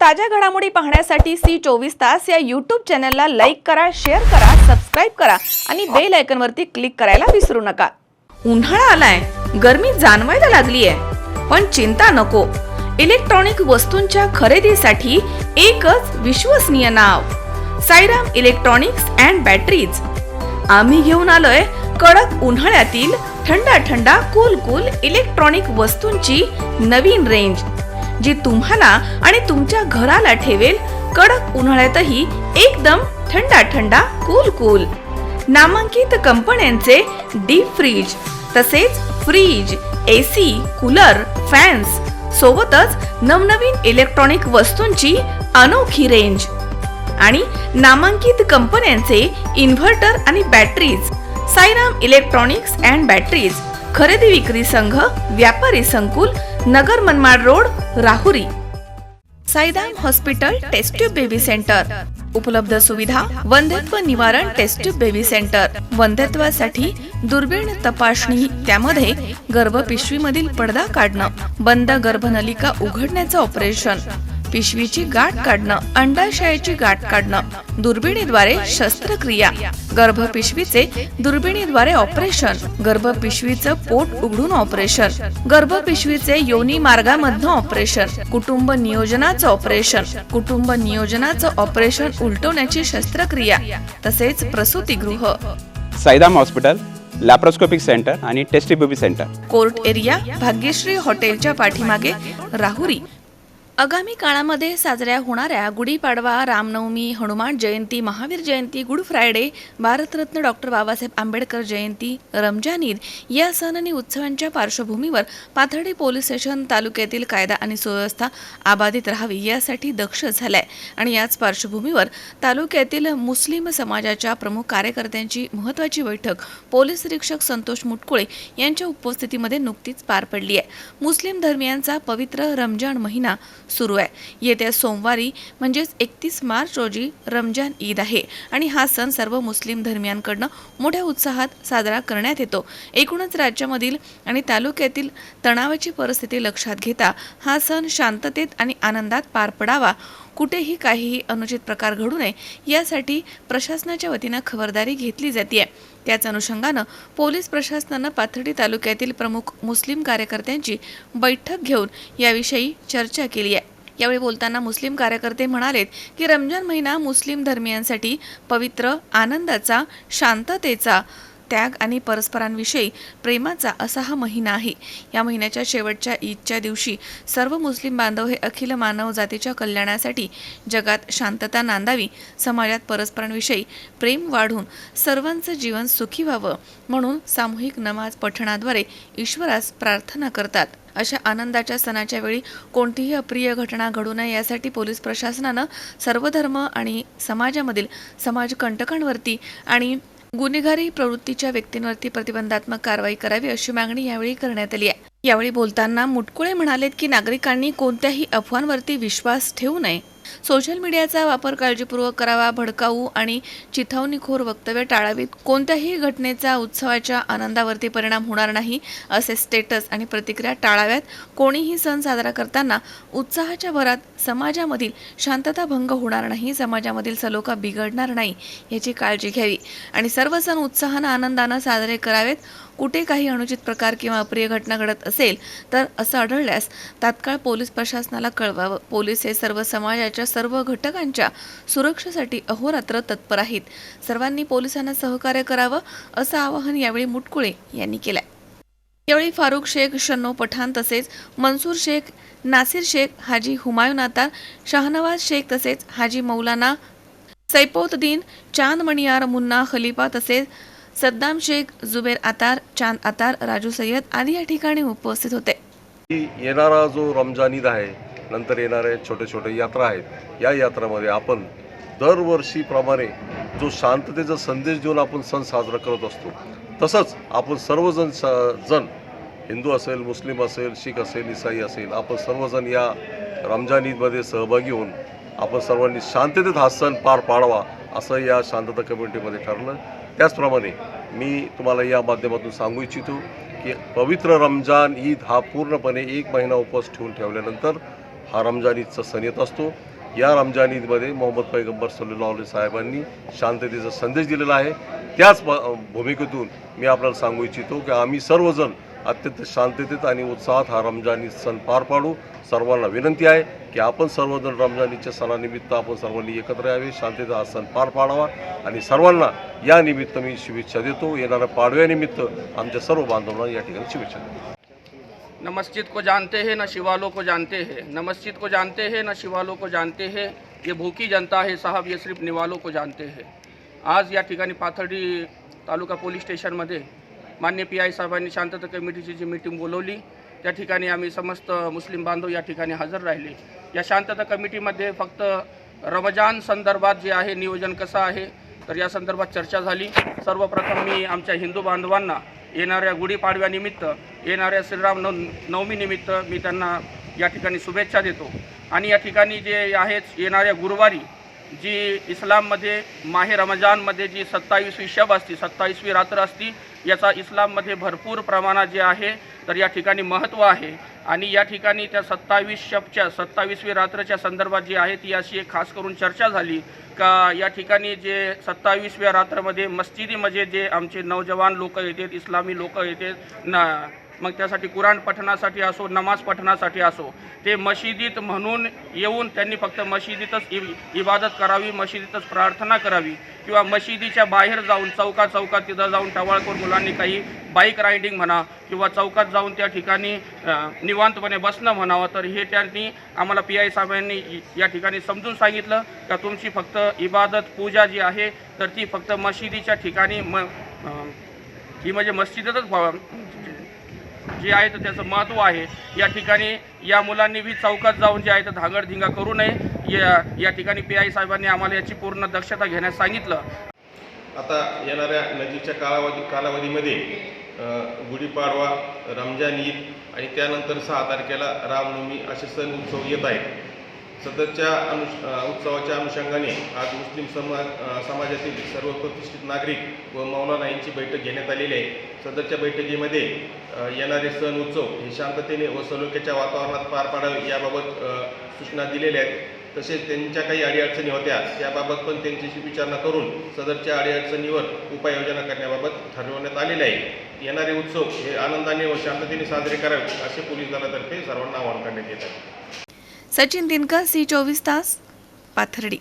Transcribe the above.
ताज्या घडामोडी पाहण्यासाठी C24 या YouTube चॅनलला लाईक करा, शेअर करा, सबस्क्राइब करा आणि बेल आयकॉनवरती क्लिक करायला विसरू नका। उन्हाळा आलाय, गरमी जाणवायला लागली आहे, पण चिंता नको। इलेक्ट्रॉनिक वस्तूंच्या खरेदीसाठी एकच विश्वसनीय नाव, साईराम इलेक्ट्रॉनिक्स अँड बॅटरीज। आम्ही घेऊन आलोय कडक उन्हाळ्यातील थंड कूल इलेक्ट्रॉनिक वस्तूंची नवीन रेंज, जी तुम्हाला आणि तुमच्या घराला ठेवेल कडक उन्हाळ्यातही एकदम थंड कूल। नामांकित कंपन्यांचे डीप फ्रीज, तसेच फ्रीज, AC, कूलर, फॅन्स सोबतच नवनवीन इलेक्ट्रॉनिक वस्तूंची अनोखी रेंज आणि नामांकित कंपन्यांचे इन्व्हर्टर आणि batteries. Sairam electronics and batteries, खरेदी विक्री संघ, व्यापारी संकुल, Nagar Manmad road, Rahuri. Sairam hospital test tube baby centre. उपलब्ध सुविधा: वंध्यत्व निवारण टेस्ट ट्यूब बेबी सेंटर, वंध्यत्वासाठी दुर्बीण तपासणी, त्यामध्ये गर्भपिशवीमधील पडदा काढणं, बंद गर्भनलिका उघडण्याचं ऑपरेशन, पिशवीची गाठ काढणं, अंडाशयाची गाठ काढणं, दुर्बिणीद्वारे शस्त्रक्रिया, गर्भपिशवीचे दुर्बिणीद्वारे ऑपरेशन, गर्भपिशवीचं पोट उघडून ऑपरेशन, गर्भपिशवीचे योनी मार्गामधनं ऑपरेशन, कुटुंब नियोजनाचं ऑपरेशन उलटवण्याची शस्त्रक्रिया, तसेच प्रसूतिगृह। साईराम हॉस्पिटल लॅप्रोस्कोपिक सेंटर आणि test baby centre, court area, Bhagyashree हॉटेलच्या पाठीमागे, राहुरी। आगामी काळामध्ये साजऱ्या होणाऱ्या Gudi Padwa, Ram Navami, Hanuman Jayanti, Mahavir Jayanti, good Friday, Bharat Ratna doctor Babasaheb Ambedkar Jayanti, Ramzan Eid या सण आणि उत्सवांच्या पार्श्वभूमीवर पाथर्डी पोलीस स्टेशन तालुक्यातील कायदा आणि सुव्यवस्था अबाधित राहावी यासाठी दक्ष झालाय आणि याच पार्श्वभूमीवर तालुक्यातील मुस्लिम समाजाच्या प्रमुख कार्यकर्त्यांची महत्त्वाची बैठक पोलीस निरीक्षक संतोष मुटकुळे यांच्या उपस्थितीमध्ये नुकतीच पार पडली आहे। मुस्लिम धर्मियांचा पवित्र रमजान महिना सुरू आहे। येत्या सोमवारी म्हणजेच 31 मार्च रोजी रमजान ईद आहे आणि हा सण सर्व मुस्लिम धर्मियांकडून मोठ्या उत्साहात साजरा करण्यात येतो। एकूणच राज्यामधील आणि तालुक्यातील तणावाची परिस्थिती लक्षात घेता हा सण शांततेत आणि आनंदात पार पडावा, कुठेही काहीही अनुचित प्रकार घडू नये यासाठी प्रशासनाच्या वतीनं खबरदारी घेतली जाते। त्याच अनुषंगानं पोलीस प्रशासनानं पाथर्डी तालुक्यातील प्रमुख मुस्लिम कार्यकर्त्यांची बैठक घेऊन याविषयी चर्चा केली आहे। यावेळी बोलताना मुस्लिम कार्यकर्ते म्हणालेत की रमजान महिना मुस्लिम धर्मियांसाठी पवित्र, आनंदाचा, शांततेचा, त्याग आणि परस्परांविषयी प्रेमाचा असा हा महिना आहे। या महिन्याच्या शेवटच्या ईदच्या दिवशी सर्व मुस्लिम बांधव हे अखिल मानव जातीच्या कल्याणासाठी जगात शांतता नांदावी, समाजात परस्परांविषयी प्रेम वाढून सर्वांचं जीवन सुखी व्हावं म्हणून सामूहिक नमाज पठणाद्वारे ईश्वरास प्रार्थना करतात। अशा आनंदाच्या सणाच्या वेळी कोणतीही अप्रिय घटना घडू नये यासाठी पोलीस प्रशासनानं सर्व धर्म आणि समाजामधील समाजकंटकांवरती आणि गुन्हेगारी प्रवृत्तीच्या व्यक्तींवरती प्रतिबंधात्मक कारवाई करावी अशी मागणी यावेळी करण्यात आली आहे। यावेळी बोलताना मुटकुळे म्हणालेत की नागरिकांनी कोणत्याही अफवांवरती विश्वास ठेवू नये, सोशल मीडियाचा वापर काळजीपूर्वक करावा, भडकाऊ आणि चिथावणीखोर वक्तव्य टाळावीत, कोणत्याही घटनेचा उत्सवाच्या आनंदावरती परिणाम होणार नाही असे स्टेटस आणि प्रतिक्रिया टाळाव्यात। कोणीही सण साजरा करताना उत्साहाच्या भरात समाजामधील शांतता भंग होणार नाही, समाजामधील सलोखा बिघडणार नाही याची काळजी घ्यावी आणि सर्व सण उत्साहानं आनंदानं साजरे करावेत। कुठे काही अनुचित प्रकार किंवा अप्रिय घटना घडत असेल तर असं आढळल्यास तात्काळ पोलीस प्रशासनाला कळवावं। पोलीस हे सर्व समाजाच्या सर्व घटकांच्या सुरक्षेसाठी अहोरात्र तत्पर आहेत। सर्वांनी पोलिसांना सहकार्य करावं असं आवाहन यावेळी मुटकुळे यांनी केलंय। यावेळी फारुख शेख, शन्नो पठाण, तसेच मनसूर शेख, नासिर शेख, हाजी हुमायून अतार, शाहनवाज शेख, तसेच हाजी मौलाना सैफोद्दीन, चांद मणियार, मुन्ना खलिफा, तसेच सद्दाम शेख, जुबेर अतार, चांद अतार, राजू सय्यद आदी या ठिकाणी उपस्थित होते। येणारा जो रमजान ईद आहे, नंतर येणारे छोटे यात्रा आहेत, या यात्रामध्ये आपण दरवर्षीप्रमाणे जो शांततेचा संदेश देऊन आपण सण साजरा करत असतो, तसंच आपण सर्वजण हिंदू असेल, मुस्लिम असेल, शीख असेल, ईसाई असेल, आपण सर्वजण या रमजान ईदमध्ये सहभागी होऊन आपण सर्वांनी शांततेत हा सण पार पाडावा असं या शांतता कम्युनिटीमध्ये ठरलं। त्याचप्रमाणे मी तुम्हाला या माध्यमातून सांगू इच्छितो की पवित्र रमजान ईद हा पूर्णपणे 1 महिना उपवास ठेवल्यानंतर हा रमजान ईदचा सण येत असतो. या रमजान ईदमध्ये मोहम्मद पैगंबर सल्लल्लाहु अलैहि साहेबांनी शांततेचा संदेश दिलेला आहे. त्याच भूमिकेतून मी आपल्याला सांगू इच्छितो की आम्ही सर्वजण अत्यंत शांततेत आणि उत्साहात हा रमजान ईद सण पार पाडू. सर्वांना विनंती आहे की आपण सर्वजण रमजान ईदच्या सणानिमित्त आपण सर्वांनी एकत्र यावे, शांततेचा हा सण पार पाडावा आणि सर्वांना या निमित्त मी शुभेच्छा देतो. येणाऱ्या पाडव्यानिमित्त आमच्या सर्व बांधवांना या ठिकाणी शुभेच्छा देतो. न मस्जिद को जानते हैं न शिवालों को जानते हैं, न मस्जिद को जानते हैं न शिवालों को जानते हैं, ये भूखी जनता है साहब, ये सिर्फ निवालों को जानते हैं. आज या ठिकाणी पाथर्डी तालुका पोलीस स्टेशनमध्ये मान्य PI साहेबांनी शांतता कमिटीची जी मीटिंग बोलवली, त्या ठिकाणी आम्ही समस्त मुस्लिम बांधव या ठिकाणी हजर राहिले. या शांतता कमिटीमध्ये फक्त रमजान संदर्भात जे आहे नियोजन कसं आहे तर या संदर्भात चर्चा झाली. सर्वप्रथम मी आमच्या हिंदू बांधवांना येणाऱ्या गुढीपाडव्यानिमित्त, येणाऱ्या श्रीराम नवमीनिमित्त मी त्यांना या ठिकाणी शुभेच्छा देतो. आणि या ठिकाणी जे आहेत येणाऱ्या गुरुवारी जी इस्लाममध्ये माहे रमजानमध्ये जी 27वी शब असती, 27वी रात्र असती, याचा इस्लाममध्ये भरपूर प्रमाणात जे आहे तर या ठिकाणी महत्त्व आहे. आणि या ठिकाणी त्या 27 शबच्या 27वी रात्रच्या संदर्भात जी आहे ती अशी एक खास करून चर्चा झाली का या ठिकाणी जे 27व्या रात्रमध्ये मस्जिदीमध्ये जे आमचे नौजवान लोक येतात, इस्लामी लोक येतात ना, मग त्यासाठी कुराण पठणासाठी असो, नमाज पठणासाठी असो, ते मशिदीत म्हणून येऊन त्यांनी फक्त मशिदीतच इबादत करावी, मशिदीतच प्रार्थना करावी किंवा मशिदीच्या बाहेर जाऊन चौकात तिथं जाऊन टवाळखोर मुलांनी काही बाईक रायडिंग म्हणा किंवा चौकात जाऊन त्या ठिकाणी निवांतपणे बसणं म्हणावं, तर हे त्यांनी आम्हाला PI साहेबांनी या ठिकाणी समजून सांगितलं का तुमची फक्त इबादत पूजा जी आहे तर ती फक्त मशिदीच्या ठिकाणी ही म्हणजे मस्जिदच जे आहे तर त्याचं महत्त्व आहे. या ठिकाणी या मुलांनी बी चौकात जाऊन जे आहे तर धांगडधिंगा करू नये. या ठिकाणी PI साहेबांनी आम्हाला याची पूर्ण दक्षता घेण्यास सांगितलं. आता येणाऱ्या नजीकच्या कालावधीमध्ये गुढीपाडवा, रमजान ईद आणि त्यानंतर 6 तारखेला रामनवमी असे सण उत्सव येत आहेत. सदरच्या उत्सवाच्या अनुषंगाने आज मुस्लिम समाजातील सर्व प्रतिष्ठित नागरिक व मौलाना यांची बैठक घेण्यात आलेली आहे. सदरच्या बैठकीमध्ये येणारे सण उत्सव हे शांततेने व सलोख्याच्या वातावरणात पार पाडावे याबाबत सूचना दिलेल्या आहेत. तसेच त्यांच्या काही अडीअडचणी होत्या त्याबाबत पण त्यांच्याशी विचारणा करून सदरच्या अडीअडचणीवर उपाययोजना करण्याबाबत ठरवण्यात आलेले आहे. येणारे उत्सव हे आनंदाने व शांततेने साजरे करावे असे पोलीस दलातर्फे सर्वांना आवाहन करण्यात येत आहे. सचिन दिनकर, C24 तास, पाथर्डी.